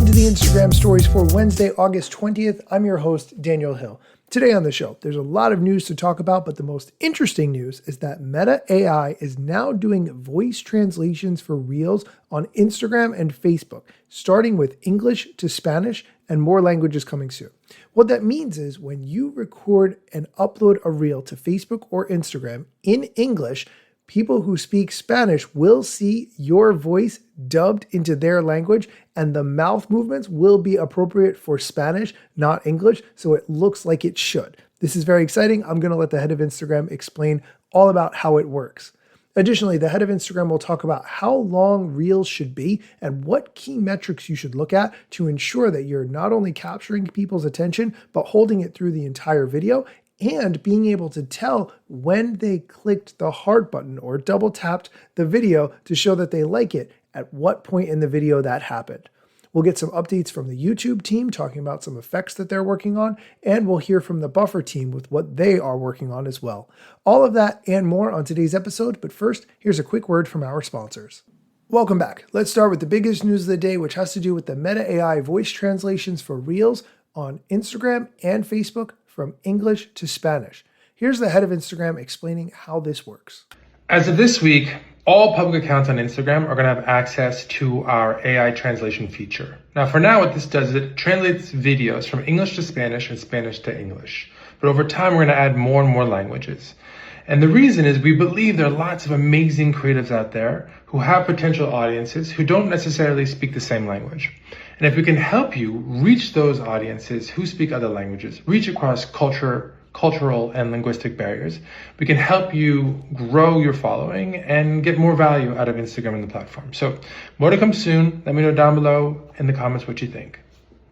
to the Instagram stories for Wednesday, August 20th. I'm your host, Daniel Hill. Today on the show, there's a lot of news to talk about, but the most interesting news is that Meta AI is now doing voice translations for Reels on Instagram and Facebook, starting with English to Spanish and more languages coming soon. What that means is when you record and upload a Reel to Facebook or Instagram in English, people who speak Spanish will see your voice dubbed into their language, and the mouth movements will be appropriate for Spanish, not English, so it looks like it should. This is very exciting. I'm going to let the head of Instagram explain all about how it works. Additionally, the head of Instagram will talk about how long Reels should be and what key metrics you should look at to ensure that you're not only capturing people's attention, but holding it through the entire video and being able to tell when they clicked the heart button or double tapped the video to show that they like it, at what point in the video that happened. We'll get some updates from the YouTube team talking about some effects that they're working on, and we'll hear from the Buffer team with what they are working on as well. All of that and more on today's episode, but first, here's a quick word from our sponsors. Welcome back. Let's start with the biggest news of the day, which has to do with the Meta AI voice translations for Reels on Instagram and Facebook from English to Spanish. Here's the head of Instagram explaining how this works. As of this week, all public accounts on Instagram are going to have access to our AI translation feature. Now, for now, what this does is it translates videos from English to Spanish and Spanish to English. But over time, we're going to add more and more languages. And the reason is we believe there are lots of amazing creatives out there who have potential audiences who don't necessarily speak the same language. And if we can help you reach those audiences who speak other languages, reach across cultural and linguistic barriers, we can help you grow your following and get more value out of Instagram and the platform. So more to come soon. Let me know down below in the comments what you think.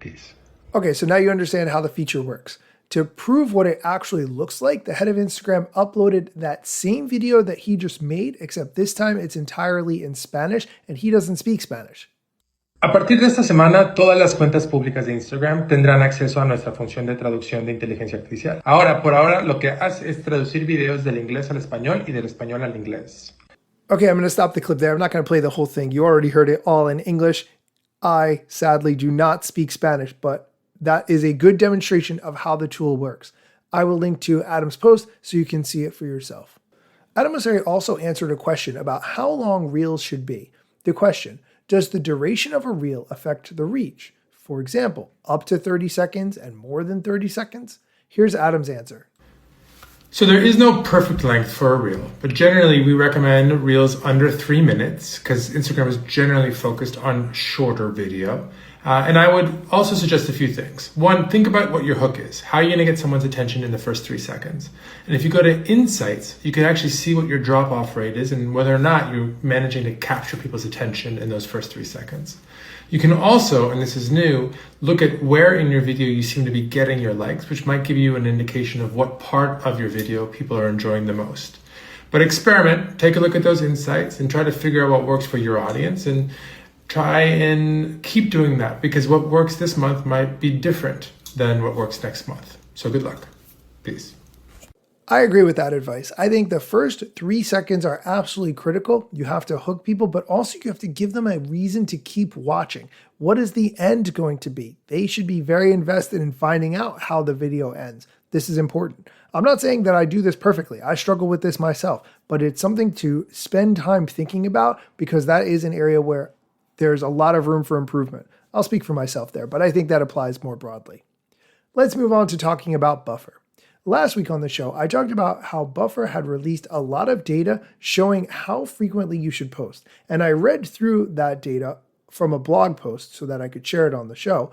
Peace. Okay, so now you understand how the feature works. To prove what it actually looks like, the head of Instagram uploaded that same video that he just made, except this time it's entirely in Spanish and he doesn't speak Spanish. A partir de esta semana, todas las cuentas públicas de Instagram tendrán acceso a nuestra función de traducción de inteligencia artificial. Por ahora, lo que hace es traducir videos del inglés al español y del español al inglés. Okay, I'm going to stop the clip there. I'm not going to play the whole thing. You already heard it all in English. I, sadly, do not speak Spanish, but that is a good demonstration of how the tool works. I will link to Adam's post so you can see it for yourself. Adam Mosseri also answered a question about how long Reels should be. The question: does the duration of a reel affect the reach? For example, up to 30 seconds and more than 30 seconds? Here's Adam's answer. So there is no perfect length for a reel, but generally we recommend reels under 3 minutes because Instagram is generally focused on shorter video. And I would also suggest a few things. One, think about what your hook is. How are you going to get someone's attention in the first 3 seconds? And if you go to Insights, you can actually see what your drop-off rate is and whether or not you're managing to capture people's attention in those first 3 seconds. You can also, and this is new, look at where in your video you seem to be getting your likes, which might give you an indication of what part of your video people are enjoying the most. But experiment, take a look at those insights and try to figure out what works for your audience, and try and keep doing that, because what works this month might be different than what works next month. So good luck. Peace. I agree with that advice. I think the first 3 seconds are absolutely critical. You have to hook people, but also you have to give them a reason to keep watching. What is the end going to be? They should be very invested in finding out how the video ends. This is important. I'm not saying that I do this perfectly. I struggle with this myself, but it's something to spend time thinking about, because that is an area where there's a lot of room for improvement. I'll speak for myself there, but I think that applies more broadly. Let's move on to talking about Buffer. Last week on the show, I talked about how Buffer had released a lot of data showing how frequently you should post. And I read through that data from a blog post so that I could share it on the show.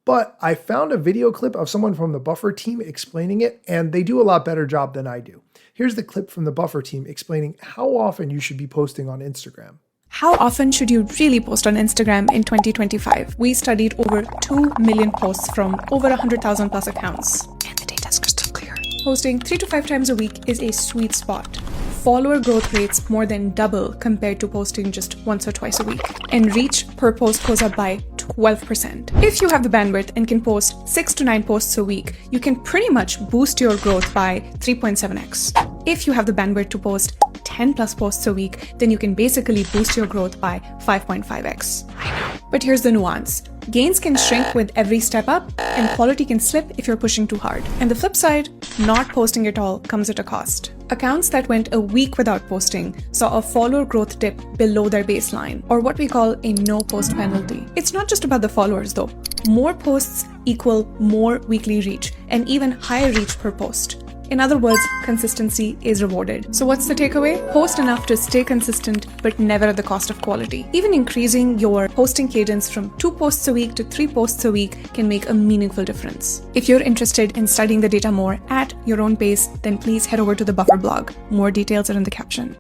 But I found a video clip of someone from the Buffer team explaining it, and they do a lot better job than I do. Here's the clip from the Buffer team explaining how often you should be posting on Instagram. How often should you really post on Instagram in 2025? We studied over 2 million posts from over 100,000 plus accounts. And the data is crystal clear. Posting 3 to 5 times a week is a sweet spot. Follower growth rates more than double compared to posting just once or twice a week. And reach per post goes up by 12%. If you have the bandwidth and can post 6 to 9 posts a week, you can pretty much boost your growth by 3.7x. If you have the bandwidth to post 10 plus posts a week, then you can basically boost your growth by 5.5x. I know. But here's the nuance. Gains can shrink with every step up, and quality can slip if you're pushing too hard. And the flip side, not posting at all comes at a cost. Accounts that went a week without posting saw a follower growth dip below their baseline, or what we call a no-post penalty. It's not just about the followers though. More posts equal more weekly reach, and even higher reach per post. In other words, consistency is rewarded. So what's the takeaway? Post enough to stay consistent, but never at the cost of quality. Even increasing your posting cadence from 2 posts a week to 3 posts a week can make a meaningful difference. If you're interested in studying the data more at your own pace, then please head over to the Buffer blog. More details are in the caption.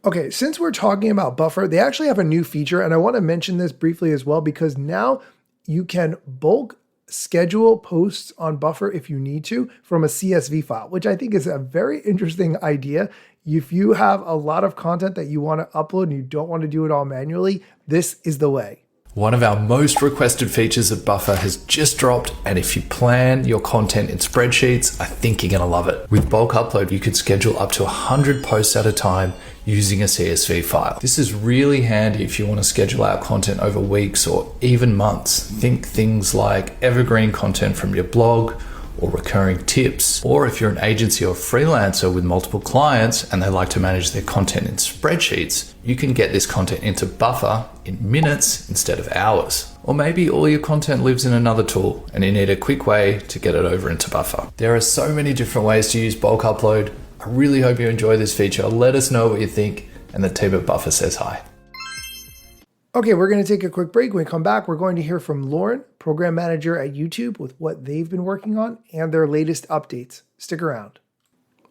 Okay, since we're talking about Buffer, they actually have a new feature, and I want to mention this briefly as well, because now you can bulk schedule posts on Buffer if you need to from a CSV file, which I think is a very interesting idea. If you have a lot of content that you want to upload and you don't want to do it all manually, this is the way. One of our most requested features of Buffer has just dropped, and if you plan your content in spreadsheets, I think you're going to love it. With bulk upload, you could schedule up to 100 posts at a time using a CSV file. This is really handy if you want to schedule out content over weeks or even months. Think things like evergreen content from your blog or recurring tips, or if you're an agency or freelancer with multiple clients and they like to manage their content in spreadsheets, you can get this content into Buffer in minutes instead of hours. Or maybe all your content lives in another tool and you need a quick way to get it over into Buffer. There are so many different ways to use bulk upload. I really hope you enjoy this feature. Let us know what you think, and the team at Buffer says hi. Okay, we're going to take a quick break. When we come back, we're going to hear from Lauren, program manager at YouTube, with what they've been working on and their latest updates. Stick around.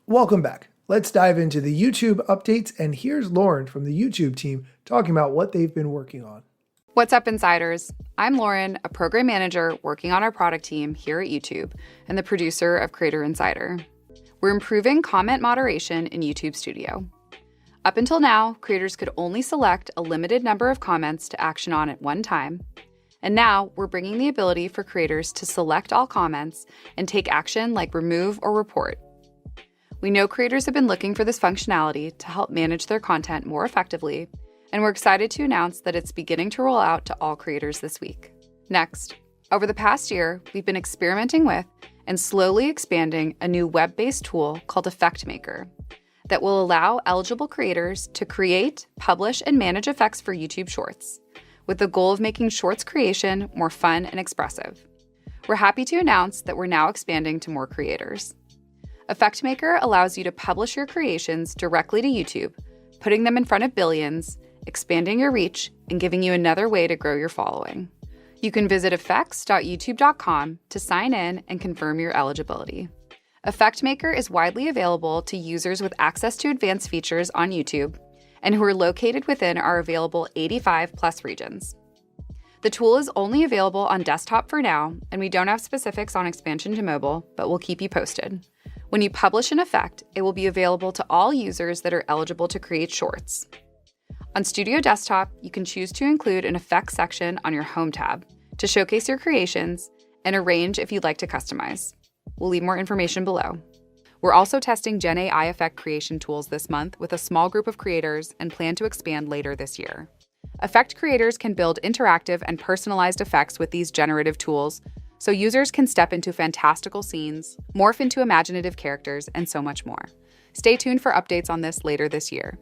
Welcome back. Let's dive into the YouTube updates, and here's Lauren from the YouTube team talking about what they've been working on. What's up, Insiders? I'm Lauren, a program manager working on our product team here at YouTube and the producer of Creator Insider. We're improving comment moderation in YouTube Studio. Up until now, creators could only select a limited number of comments to action on at one time. And now we're bringing the ability for creators to select all comments and take action like remove or report. We know creators have been looking for this functionality to help manage their content more effectively, and we're excited to announce that it's beginning to roll out to all creators this week. Next, over the past year, we've been experimenting with and slowly expanding a new web-based tool called Effect Maker that will allow eligible creators to create, publish, and manage effects for YouTube Shorts, with the goal of making Shorts creation more fun and expressive. We're happy to announce that we're now expanding to more creators. Effect Maker allows you to publish your creations directly to YouTube, putting them in front of billions, expanding your reach, and giving you another way to grow your following. You can visit effects.youtube.com to sign in and confirm your eligibility. Effect Maker is widely available to users with access to advanced features on YouTube and who are located within our available 85 plus regions. The tool is only available on desktop for now, and we don't have specifics on expansion to mobile, but we'll keep you posted. When you publish an effect, it will be available to all users that are eligible to create shorts. On Studio Desktop, you can choose to include an effects section on your Home tab to showcase your creations and arrange if you'd like to customize. We'll leave more information below. We're also testing Gen AI effect creation tools this month with a small group of creators and plan to expand later this year. Effect creators can build interactive and personalized effects with these generative tools, so users can step into fantastical scenes, morph into imaginative characters, and so much more. Stay tuned for updates on this later this year.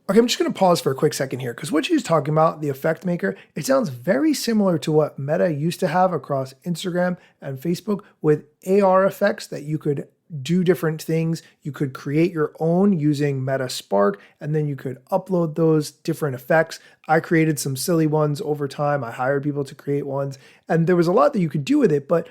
Okay, I'm just going to pause for a quick second here, because what she's talking about, the Effect Maker, it sounds very similar to what Meta used to have across Instagram and Facebook with AR effects that you could do different things. You could create your own using Meta Spark, and then you could upload those different effects. I created some silly ones over time. I hired people to create ones, and there was a lot that you could do with it, but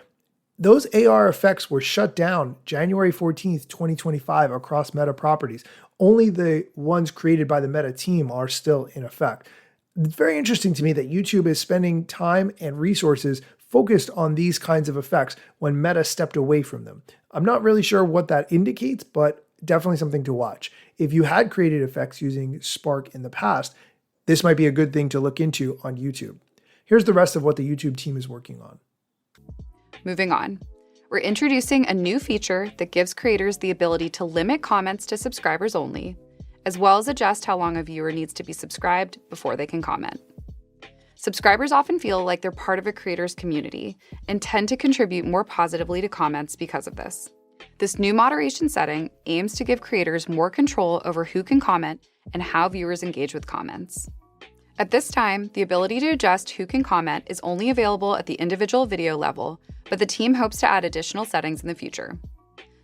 those AR effects were shut down January 14th, 2025 across Meta properties. Only the ones created by the Meta team are still in effect. It's very interesting to me that YouTube is spending time and resources focused on these kinds of effects when Meta stepped away from them. I'm not really sure what that indicates, but definitely something to watch. If you had created effects using Spark in the past, this might be a good thing to look into on YouTube. Here's the rest of what the YouTube team is working on. Moving on. We're introducing a new feature that gives creators the ability to limit comments to subscribers only as well as adjust how long a viewer needs to be subscribed before they can comment. Subscribers often feel like they're part of a creator's community and tend to contribute more positively to comments because of this. This new moderation setting aims to give creators more control over who can comment and how viewers engage with comments. At this time, the ability to adjust who can comment is only available at the individual video level, but the team hopes to add additional settings in the future.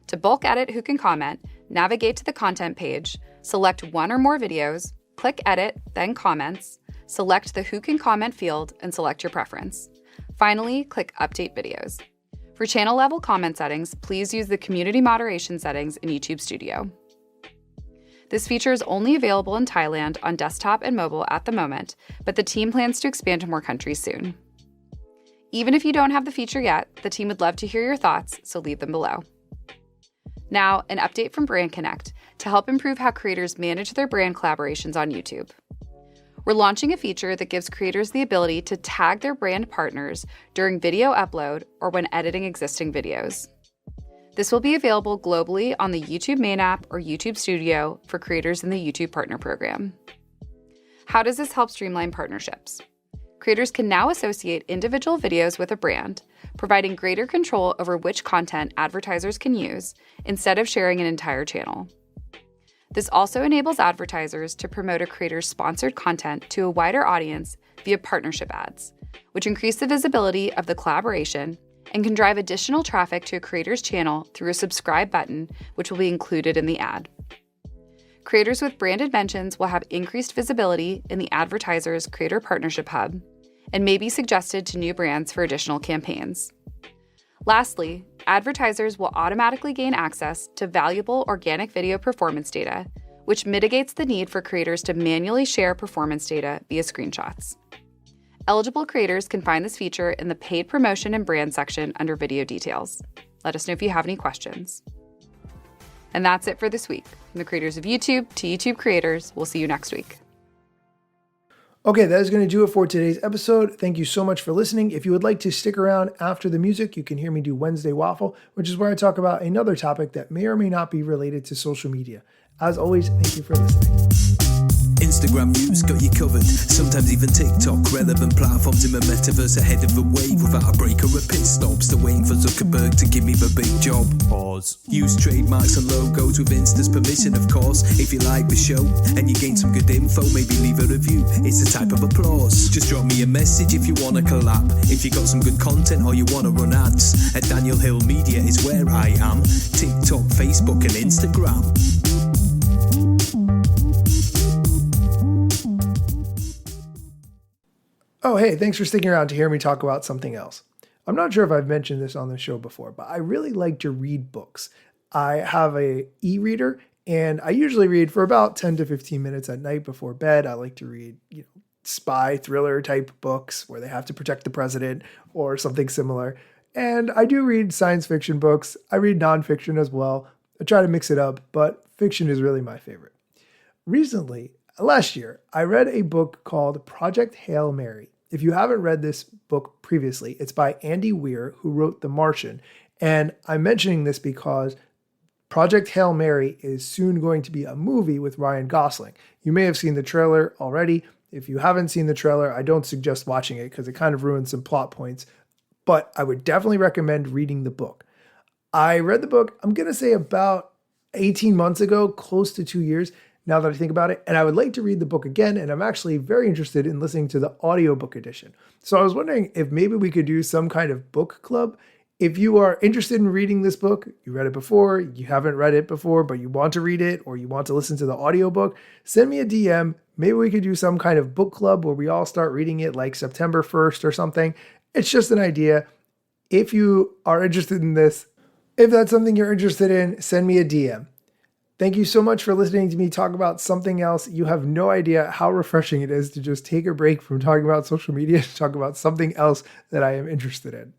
To bulk edit who can comment, navigate to the content page, select one or more videos, click Edit, then Comments, select the Who Can Comment field, and select your preference. Finally, click Update Videos. For channel-level comment settings, please use the Community Moderation settings in YouTube Studio. This feature is only available in Thailand on desktop and mobile at the moment, but the team plans to expand to more countries soon. Even if you don't have the feature yet, the team would love to hear your thoughts, so leave them below. Now, an update from Brand Connect to help improve how creators manage their brand collaborations on YouTube. We're launching a feature that gives creators the ability to tag their brand partners during video upload or when editing existing videos. This will be available globally on the YouTube main app or YouTube Studio for creators in the YouTube Partner Program. How does this help streamline partnerships? Creators can now associate individual videos with a brand, providing greater control over which content advertisers can use instead of sharing an entire channel. This also enables advertisers to promote a creator's sponsored content to a wider audience via partnership ads, which increase the visibility of the collaboration and can drive additional traffic to a creator's channel through a subscribe button, which will be included in the ad. Creators with branded mentions will have increased visibility in the advertiser's Creator Partnership Hub and may be suggested to new brands for additional campaigns. Lastly, advertisers will automatically gain access to valuable organic video performance data, which mitigates the need for creators to manually share performance data via screenshots. Eligible creators can find this feature in the Paid Promotion and Brand section under Video Details. Let us know if you have any questions. And that's it for this week. From the creators of YouTube to YouTube creators, we'll see you next week. Okay, that is going to do it for today's episode. Thank you so much for listening. If you would like to stick around after the music, you can hear me do Wednesday Waffle, which is where I talk about another topic that may or may not be related to social media. As always, thank you for listening. Instagram news got you covered, sometimes even TikTok. Relevant platforms in the metaverse ahead of the wave without a break or a pit stop. Still waiting for Zuckerberg to give me the big job. Pause. Use trademarks and logos with Insta's permission, of course. If you like the show and you gain some good info, maybe leave a review. It's a type of applause. Just drop me a message if you want to collab. If you got some good content or you want to run ads, at Daniel Hill Media is where I am. TikTok, Facebook and Instagram. Oh, hey, thanks for sticking around to hear me talk about something else. I'm not sure if I've mentioned this on the show before, but I really like to read books. I have a e-reader, and I usually read for about 10 to 15 minutes at night before bed. I like to read, spy thriller type books where they have to protect the president or something similar. And I do read science fiction books. I read nonfiction as well. I try to mix it up, but fiction is really my favorite. Last year, I read a book called Project Hail Mary. If you haven't read this book previously, it's by Andy Weir, who wrote The Martian. And I'm mentioning this because Project Hail Mary is soon going to be a movie with Ryan Gosling. You may have seen the trailer already. If you haven't seen the trailer, I don't suggest watching it because it kind of ruins some plot points. But I would definitely recommend reading the book. I read the book, I'm going to say about 18 months ago, close to 2 years. Now that I think about it, and I would like to read the book again, and I'm actually very interested in listening to the audiobook edition. So I was wondering if maybe we could do some kind of book club. If you are interested in reading this book, you read it before, you haven't read it before, but you want to read it, or you want to listen to the audiobook, send me a DM. Maybe we could do some kind of book club where we all start reading it like September 1st or something. It's just an idea. If you are interested in this, if that's something you're interested in, send me a DM. Thank you so much for listening to me talk about something else. You have no idea how refreshing it is to just take a break from talking about social media to talk about something else that I am interested in.